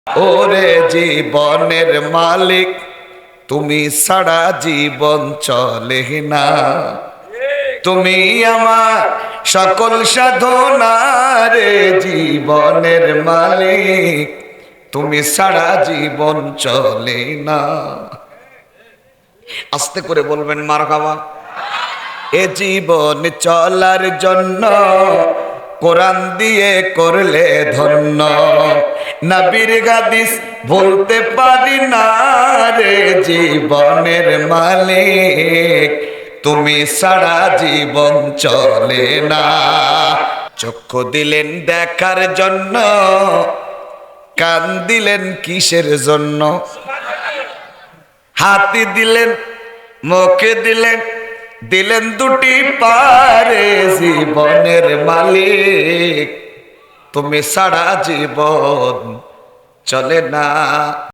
ওরে জীবনের মালিক, তুমি ছাড়া জীবন চলে না। তুমি আমার সকল সাধনা রে জীবনের মালিক, তুমি ছাড়া জীবন চলে না। আস্তে করে বলবেন মারহাবা। এ জীবন চলার জন্য কোরআন দিয়ে করলে ধন্য, নবীর হাদিস বলতে পারি না রে জীবনের মালিক, তুমি ছাড়া জীবন চলে না। চক্ষু দিলেন দেখার জন্য, কান দিলেন কিসের জন্য? হাতি দিলেন, মুখে দিলেন, দিলেন দুটি পারে জীবনের মালিক, তুমি ছাড়া জীবন চলে না।